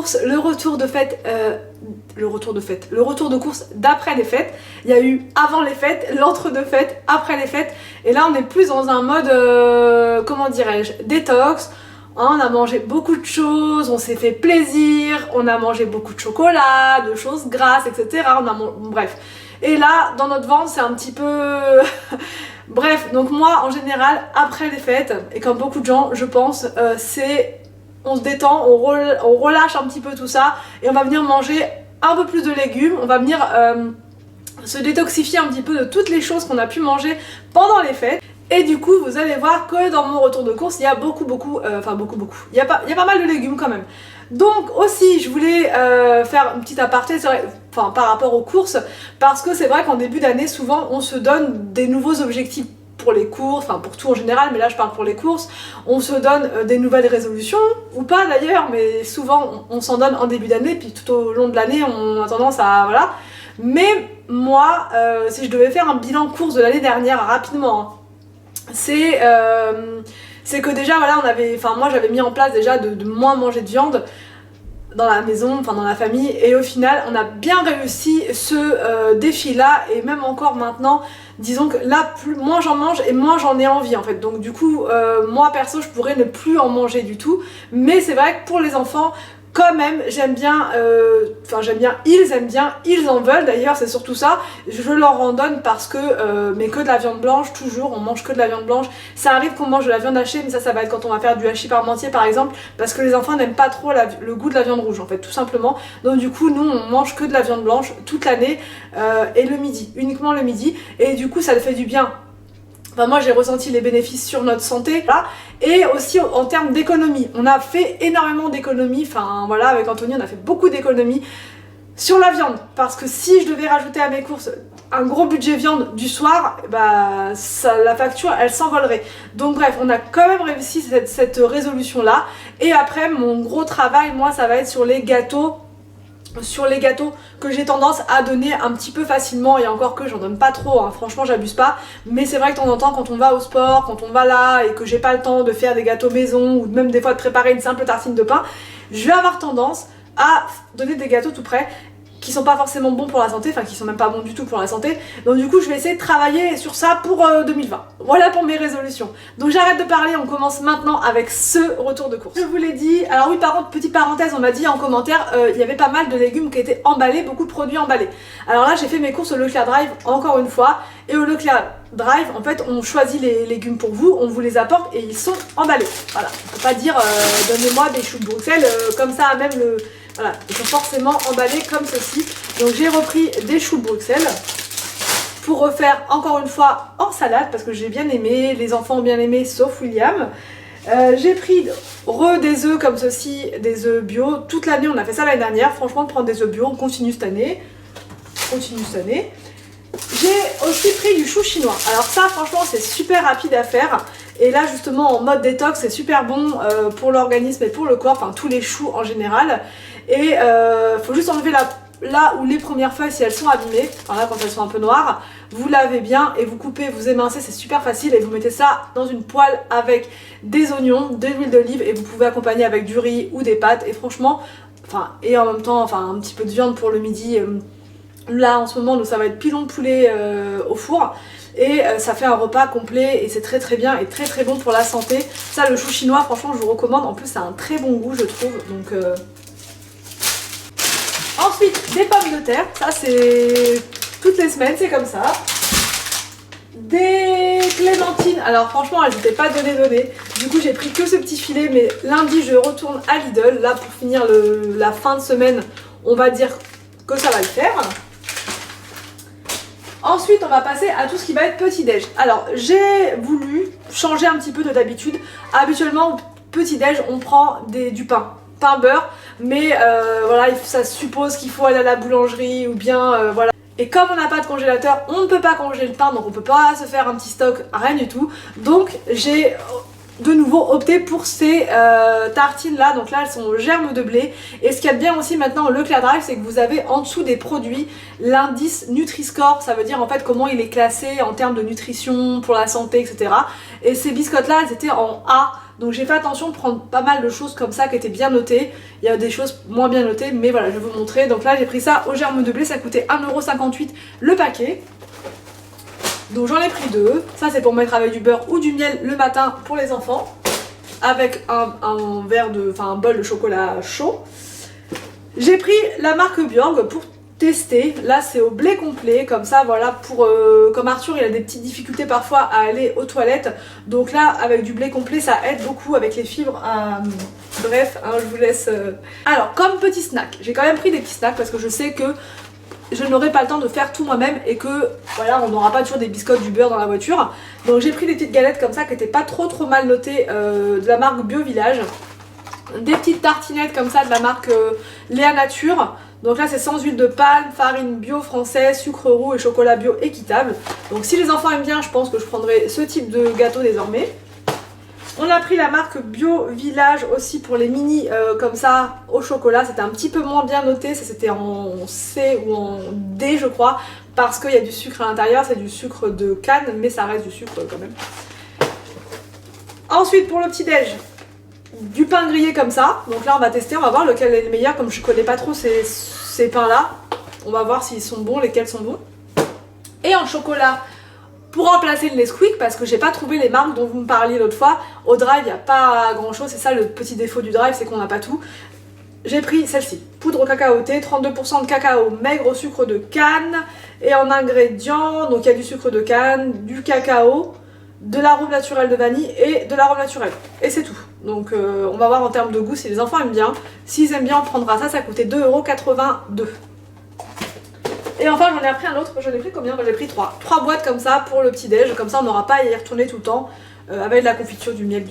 courses, le retour de courses d'après les fêtes. Il y a eu avant les fêtes, l'entre-deux fêtes, après les fêtes. Et là on est plus dans un mode, comment dirais-je, détox. On a mangé beaucoup de choses, on s'est fait plaisir, on a mangé beaucoup de chocolat, de choses grasses, etc. Bref. Et là, dans notre ventre, c'est un petit peu... Bref, donc moi, en général, après les fêtes, et comme beaucoup de gens, je pense, on se détend, on relâche un petit peu tout ça, et on va venir manger un peu plus de légumes, on va venir se détoxifier un petit peu de toutes les choses qu'on a pu manger pendant les fêtes. Et du coup, vous allez voir que dans mon retour de course, il y a beaucoup. Il y a pas mal de légumes quand même. Donc aussi, je voulais faire une petite aparté par rapport aux courses, parce que c'est vrai qu'en début d'année, souvent, on se donne des nouveaux objectifs pour les courses, enfin pour tout en général, mais là je parle pour les courses. On se donne des nouvelles résolutions, ou pas d'ailleurs, mais souvent on s'en donne en début d'année, puis tout au long de l'année, on a tendance à... voilà. Mais moi, si je devais faire un bilan course de l'année dernière rapidement, hein, c'est que déjà voilà moi j'avais mis en place déjà de moins manger de viande dans la maison, enfin dans la famille, et au final on a bien réussi ce défi là, et même encore maintenant, disons que là moins j'en mange et moins j'en ai envie en fait, donc du coup moi perso je pourrais ne plus en manger du tout, mais c'est vrai que pour les enfants quand même, j'aime bien, ils aiment bien, ils en veulent d'ailleurs, c'est surtout ça. Je leur en donne parce que, mais que de la viande blanche, toujours, on mange que de la viande blanche. Ça arrive qu'on mange de la viande hachée, mais ça va être quand on va faire du hachis parmentier par exemple, parce que les enfants n'aiment pas trop le goût de la viande rouge en fait, tout simplement. Donc du coup, nous on mange que de la viande blanche toute l'année, et le midi, uniquement le midi, et du coup ça le fait du bien. Enfin, moi j'ai ressenti les bénéfices sur notre santé, voilà. Et aussi en termes d'économie, on a fait énormément d'économies, enfin voilà, avec Anthony on a fait beaucoup d'économies sur la viande, parce que si je devais rajouter à mes courses un gros budget viande du soir, bah la facture elle s'envolerait. Donc bref, on a quand même réussi cette résolution là. Et après mon gros travail, moi ça va être sur les gâteaux que j'ai tendance à donner un petit peu facilement, et encore que j'en donne pas trop, hein, franchement j'abuse pas, mais c'est vrai que de temps en temps quand on va au sport, quand on va là et que j'ai pas le temps de faire des gâteaux maison, ou même des fois de préparer une simple tartine de pain, je vais avoir tendance à donner des gâteaux tout prêts qui sont pas forcément bons pour la santé, enfin qui sont même pas bons du tout pour la santé. Donc du coup je vais essayer de travailler sur ça pour 2020. Voilà pour mes résolutions. Donc j'arrête de parler, on commence maintenant avec ce retour de course. Je vous l'ai dit, alors oui par contre petite parenthèse, on m'a dit en commentaire, il y avait pas mal de légumes qui étaient emballés, beaucoup de produits emballés. Alors là j'ai fait mes courses au Leclerc Drive encore une fois, et au Leclerc Drive en fait on choisit les légumes pour vous, on vous les apporte et ils sont emballés. Voilà, on peut pas dire donnez-moi des choux de Bruxelles comme ça, même le... Voilà, ils sont forcément emballés comme ceci. Donc j'ai repris des choux de Bruxelles pour refaire encore une fois en salade, parce que j'ai bien aimé, les enfants ont bien aimé sauf William. J'ai pris des œufs comme ceci, des œufs bio. Toute l'année on a fait ça l'année dernière, franchement de prendre des œufs bio, on continue cette année. J'ai aussi pris du chou chinois. Alors ça franchement c'est super rapide à faire. Et là justement en mode détox c'est super bon pour l'organisme et pour le corps, enfin tous les choux en général. Et faut juste enlever là où les premières feuilles, si elles sont abîmées, enfin là quand elles sont un peu noires, vous lavez bien et vous coupez, vous émincez, c'est super facile, et vous mettez ça dans une poêle avec des oignons, de l'huile d'olive, et vous pouvez accompagner avec du riz ou des pâtes, et franchement, et en même temps un petit peu de viande pour le midi. Là en ce moment donc ça va être pilon de poulet au four, et ça fait un repas complet et c'est très très bien et très très bon pour la santé. Ça le chou chinois franchement je vous recommande, en plus ça a un très bon goût je trouve, donc ensuite des pommes de terre, ça c'est toutes les semaines, c'est comme ça. Des clémentines, alors franchement elles n'étaient pas données, du coup j'ai pris que ce petit filet, mais lundi je retourne à Lidl, là pour finir la fin de semaine, on va dire que ça va le faire. Ensuite on va passer à tout ce qui va être petit-déj. Alors j'ai voulu changer un petit peu de d'habitude. Habituellement au petit-déj on prend du pain beurre, mais voilà, ça suppose qu'il faut aller à la boulangerie ou bien voilà. Et comme on n'a pas de congélateur, on ne peut pas congeler le pain, donc on peut pas se faire un petit stock, rien du tout. Donc j'ai de nouveau opté pour ces tartines là, donc là elles sont aux germes de blé. Et ce qu'il y a de bien aussi maintenant au Leclerc Drive, c'est que vous avez en dessous des produits l'indice Nutri-Score, ça veut dire en fait comment il est classé en termes de nutrition, pour la santé, etc. Et ces biscottes là, elles étaient en A, donc j'ai fait attention de prendre pas mal de choses comme ça qui étaient bien notées. Il y a des choses moins bien notées, mais voilà, je vais vous montrer. Donc là j'ai pris ça aux germes de blé, ça coûtait 1,58 € le paquet. Donc j'en ai pris 2, ça c'est pour mettre avec du beurre ou du miel le matin pour les enfants, avec un verre de, enfin un bol de chocolat chaud. J'ai pris la marque Bjorg pour tester, là c'est au blé complet, comme ça voilà, pour comme Arthur il a des petites difficultés parfois à aller aux toilettes, donc là avec du blé complet ça aide beaucoup avec les fibres. Bref, hein, je vous laisse. Alors comme petit snack, j'ai quand même pris des petits snacks parce que je sais que je n'aurai pas le temps de faire tout moi-même et que voilà, on n'aura pas toujours des biscottes, du beurre dans la voiture. Donc j'ai pris des petites galettes comme ça qui n'étaient pas trop mal notées, de la marque Bio Village. Des petites tartinettes comme ça de la marque Léa Nature. Donc là c'est sans huile de palme, farine bio française, sucre roux et chocolat bio équitable. Donc si les enfants aiment bien, je pense que je prendrai ce type de gâteau désormais. On a pris la marque Bio Village aussi pour les mini comme ça au chocolat. C'était un petit peu moins bien noté, ça c'était en C ou en D je crois, parce qu'il y a du sucre à l'intérieur, c'est du sucre de canne, mais ça reste du sucre quand même. Ensuite pour le petit déj, du pain grillé comme ça. Donc là on va tester, on va voir lequel est le meilleur, comme je connais pas trop ces pains là. On va voir s'ils sont bons, lesquels sont bons. Et en chocolat, pour remplacer le Nesquik, parce que j'ai pas trouvé les marques dont vous me parliez l'autre fois. Au Drive, il n'y a pas grand chose, c'est ça le petit défaut du Drive, c'est qu'on n'a pas tout. J'ai pris celle-ci, poudre cacaotée, 32% de cacao maigre au sucre de canne. Et en ingrédients, donc il y a du sucre de canne, du cacao, de l'arôme naturel de vanille et de l'arôme naturel. Et c'est tout. Donc on va voir en termes de goût si les enfants aiment bien. S'ils aiment bien, on prendra ça, ça coûtait 2,82 €. Et enfin j'en ai pris un autre, j'en ai pris combien? J'ai pris 3 boîtes comme ça pour le petit déj, comme ça on n'aura pas à y retourner tout le temps, avec de la confiture, du miel,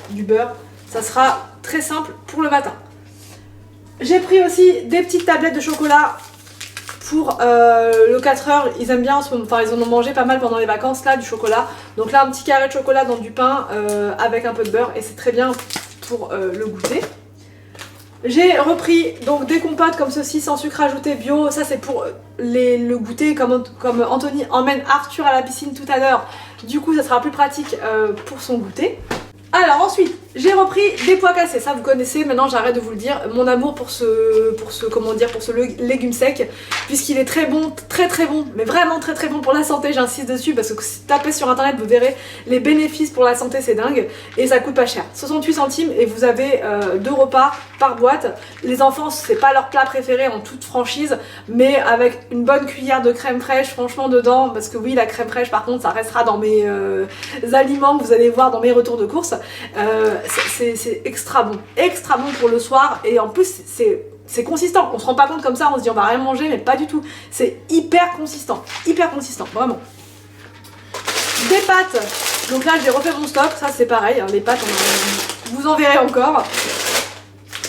du beurre, ça sera très simple pour le matin. J'ai pris aussi des petites tablettes de chocolat pour le 4 heures, ils aiment bien, enfin ils en ont mangé pas mal pendant les vacances là, du chocolat. Donc là un petit carré de chocolat dans du pain avec un peu de beurre et c'est très bien pour le goûter. J'ai repris donc des compotes comme ceci sans sucre ajouté bio, ça c'est pour le goûter comme Anthony emmène Arthur à la piscine tout à l'heure, du coup ça sera plus pratique pour son goûter. Alors ensuite, j'ai repris des pois cassés, ça vous connaissez, maintenant j'arrête de vous le dire, mon amour pour ce légume sec, puisqu'il est très bon, très bon, mais vraiment très bon pour la santé, j'insiste dessus, parce que si vous tapez sur internet, vous verrez les bénéfices pour la santé, c'est dingue, et ça coûte pas cher, 68 centimes, et vous avez 2 repas par boîte. Les enfants, c'est pas leur plat préféré en toute franchise, mais avec une bonne cuillère de crème fraîche, franchement dedans, parce que oui, la crème fraîche par contre, ça restera dans mes aliments que vous allez voir dans mes retours de course. C'est extra bon pour le soir, et en plus c'est consistant, on se rend pas compte comme ça, on se dit on va rien manger, mais pas du tout, c'est hyper consistant, vraiment. Des pâtes, donc là j'ai refait mon stock, ça c'est pareil, hein, les pâtes vous en verrez encore.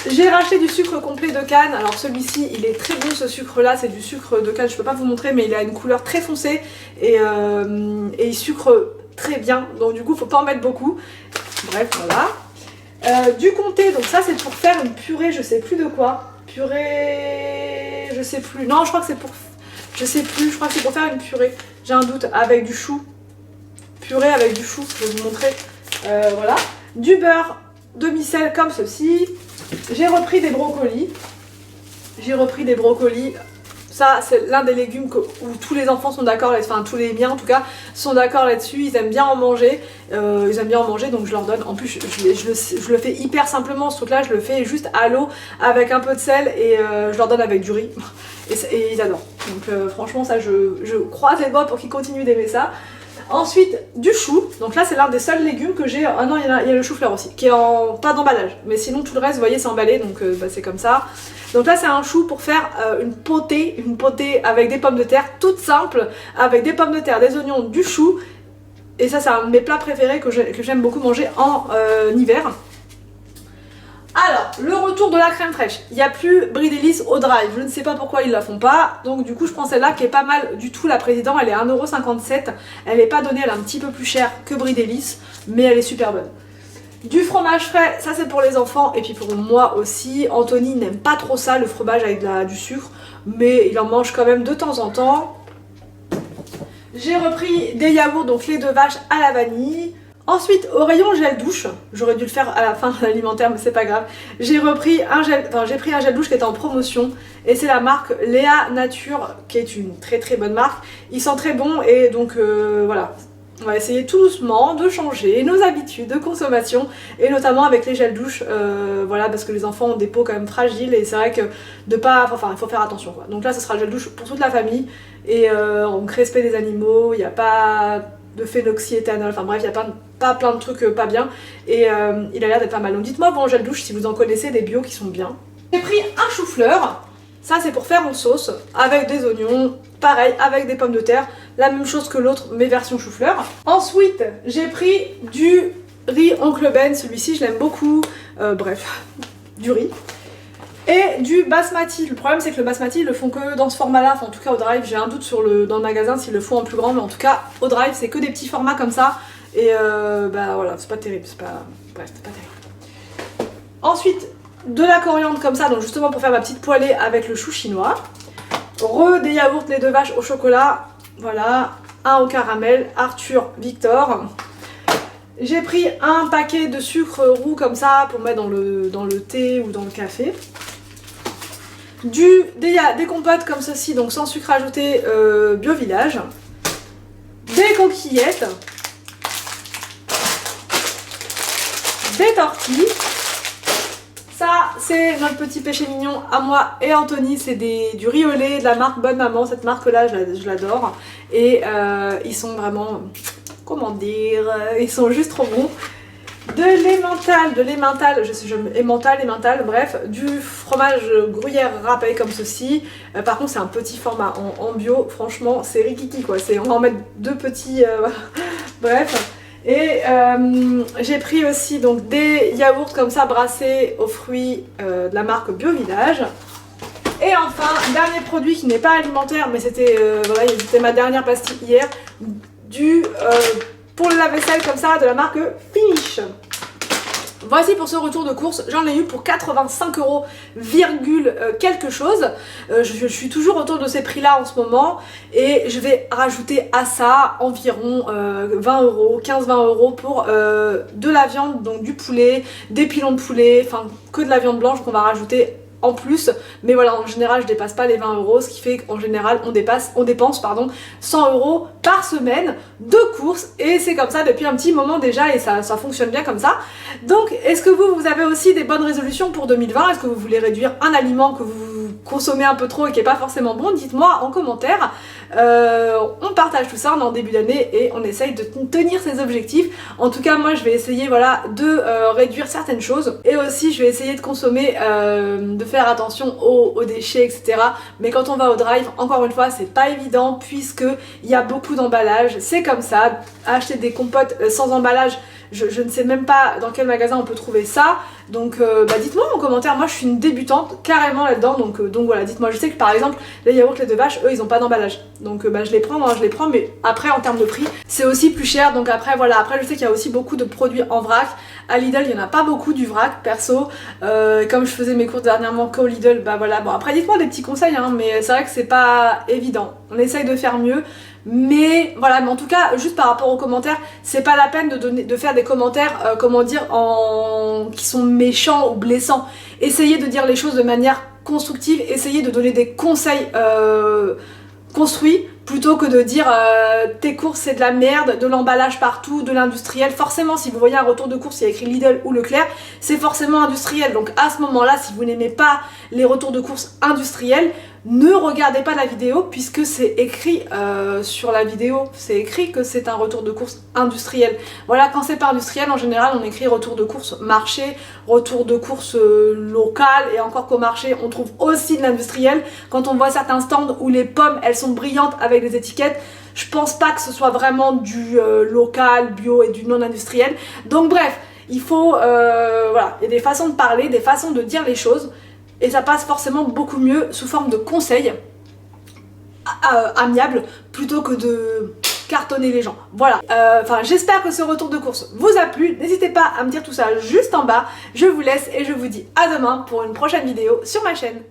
J'ai racheté du sucre complet de canne, alors celui-ci il est très bon, ce sucre là c'est du sucre de canne, je peux pas vous montrer mais il a une couleur très foncée et il sucre très bien, donc du coup faut pas en mettre beaucoup. Bref, voilà. Du comté, donc ça c'est pour faire une purée, je sais plus de quoi. Purée, je sais plus. Non, je crois que c'est pour... Je sais plus, je crois que c'est pour faire une purée. J'ai un doute, avec du chou. Purée avec du chou, je vais vous montrer. Voilà. Du beurre demi-sel comme ceci. J'ai repris des brocolis. Ça, c'est l'un des légumes où tous les enfants sont d'accord, enfin tous les miens en tout cas, sont d'accord là-dessus. Ils aiment bien en manger. Donc je leur donne. En plus, je le fais hyper simplement, ce truc-là. Je le fais juste à l'eau avec un peu de sel et je leur donne avec du riz. Et ils adorent. Donc franchement, ça, je croise les doigts pour qu'ils continuent d'aimer ça. Ensuite, du chou. Donc là, c'est l'un des seuls légumes que j'ai. Ah non, il y a le chou-fleur aussi, qui est pas d'emballage. Mais sinon, tout le reste, vous voyez, c'est emballé. Donc c'est comme ça. Donc là c'est un chou pour faire une potée avec des pommes de terre, toute simple, avec des pommes de terre, des oignons, du chou. Et ça c'est un de mes plats préférés que j'aime beaucoup manger en hiver. Alors, le retour de la crème fraîche. Il n'y a plus Brie Délices au Drive, je ne sais pas pourquoi ils la font pas. Donc du coup je prends celle-là qui est pas mal du tout, la Président, elle est 1,57 €. Elle n'est pas donnée, elle est un petit peu plus chère que Brie Délices, mais elle est super bonne. Du fromage frais, ça c'est pour les enfants et puis pour moi aussi. Anthony n'aime pas trop ça, le fromage avec du sucre, mais il en mange quand même de temps en temps. J'ai repris des yaourts, donc lait de vache à la vanille. Ensuite, au rayon gel douche, j'aurais dû le faire à la fin de l'alimentaire, mais c'est pas grave. J'ai pris un gel douche qui était en promotion et c'est la marque Léa Nature, qui est une très très bonne marque. Il sent très bon et donc voilà. On va essayer tout doucement de changer nos habitudes de consommation et notamment avec les gels douche, voilà, parce que les enfants ont des peaux quand même fragiles et c'est vrai que il faut faire attention quoi. Donc là, ce sera le gel douche pour toute la famille et on respect des animaux, il n'y a pas de phénoxyéthanol, enfin bref, il y a pas plein de trucs pas bien et il a l'air d'être pas mal. Donc dites-moi vos gels douche si vous en connaissez des bio qui sont bien. J'ai pris un chou-fleur. Ça c'est pour faire en sauce, avec des oignons, pareil, avec des pommes de terre, la même chose que l'autre, mais version chou-fleur. Ensuite, j'ai pris du riz Oncle Ben, celui-ci je l'aime beaucoup, bref, du riz. Et du basmati. Le problème c'est que le basmati ils le font que dans ce format là, enfin en tout cas au drive, j'ai un doute dans le magasin s'ils le font en plus grand, mais en tout cas au drive c'est que des petits formats comme ça, et bah voilà, c'est pas terrible, bref, c'est pas terrible. Ensuite, de la coriandre comme ça, donc justement pour faire ma petite poêlée avec le chou chinois. Des yaourts lait de vache au chocolat, voilà, un au caramel, Arthur Victor. J'ai pris un paquet de sucre roux comme ça pour mettre dans le thé ou dans le café. Des compotes comme ceci, donc sans sucre ajouté, Bio Village. Des coquillettes. Des tortilles. Ça, c'est notre petit péché mignon à moi et Anthony, c'est du riz au lait de la marque Bonne Maman. Cette marque-là, je l'adore. Et ils sont vraiment, comment dire, ils sont juste trop bons. De l'emmental, bref, du fromage gruyère râpé comme ceci. Par contre, c'est un petit format en bio, franchement, c'est rikiki quoi. On va en mettre deux petits, bref. Et j'ai pris aussi donc des yaourts comme ça brassés aux fruits de la marque Bio Village. Et enfin, dernier produit qui n'est pas alimentaire, mais c'était voilà, c'était ma dernière pastille hier, pour le lave-vaisselle comme ça de la marque Finish. Voici pour ce retour de course, j'en ai eu pour 85 € quelque chose. Je suis toujours autour de ces prix là en ce moment et je vais rajouter à ça environ 20 €, 15-20 € pour de la viande, donc du poulet, des pilons de poulet, enfin que de la viande blanche qu'on va rajouter en plus, mais voilà, en général je dépasse pas les 20 €, ce qui fait qu'en général on dépense 100 € par semaine de courses, et c'est comme ça depuis un petit moment déjà et ça fonctionne bien comme ça. Donc est-ce que vous avez aussi des bonnes résolutions pour 2020? Est-ce que vous voulez réduire un aliment que vous consommez un peu trop et qui est pas forcément bon? Dites-moi en commentaire. On partage tout ça, on est en début d'année et on essaye de tenir ses objectifs. En tout cas moi je vais essayer voilà, de réduire certaines choses, et aussi je vais essayer de consommer, de faire attention aux déchets etc. Mais quand on va au drive, encore une fois c'est pas évident puisque il y a beaucoup d'emballage, c'est comme ça. Acheter des compotes sans emballage, je ne sais même pas dans quel magasin on peut trouver ça. Donc dites-moi en commentaire, moi je suis une débutante carrément là-dedans, donc voilà, dites-moi. Je sais que par exemple les yaourts lait de vache, eux ils ont pas d'emballage, donc je les prends, mais après en termes de prix c'est aussi plus cher. Donc après voilà, après je sais qu'il y a aussi beaucoup de produits en vrac. À Lidl il y en a pas beaucoup du vrac perso, comme je faisais mes courses dernièrement qu'au Lidl, bah voilà. Bon après dites-moi des petits conseils hein, mais c'est vrai que c'est pas évident, on essaye de faire mieux. Mais voilà, mais en tout cas, juste par rapport aux commentaires, c'est pas la peine de faire des commentaires, comment dire, qui sont méchants ou blessants. Essayez de dire les choses de manière constructive, essayez de donner des conseils construits, plutôt que de dire tes courses c'est de la merde, de l'emballage partout, de l'industriel. Forcément, si vous voyez un retour de course, il y a écrit Lidl ou Leclerc, c'est forcément industriel. Donc à ce moment-là, si vous n'aimez pas les retours de course industriels, ne regardez pas la vidéo, puisque c'est écrit sur la vidéo, c'est écrit que c'est un retour de course industriel. Voilà, quand c'est pas industriel, en général on écrit retour de course marché, retour de course local, et encore qu'au marché on trouve aussi de l'industriel. Quand on voit certains stands où les pommes elles sont brillantes avec des étiquettes, je pense pas que ce soit vraiment du local, bio et du non industriel. Donc bref, il faut, voilà, il y a des façons de parler, des façons de dire les choses. Et ça passe forcément beaucoup mieux sous forme de conseils amiables plutôt que cartonner les gens. Voilà, enfin j'espère que ce retour de course vous a plu, n'hésitez pas à me dire tout ça juste en bas. Je vous laisse et je vous dis à demain pour une prochaine vidéo sur ma chaîne.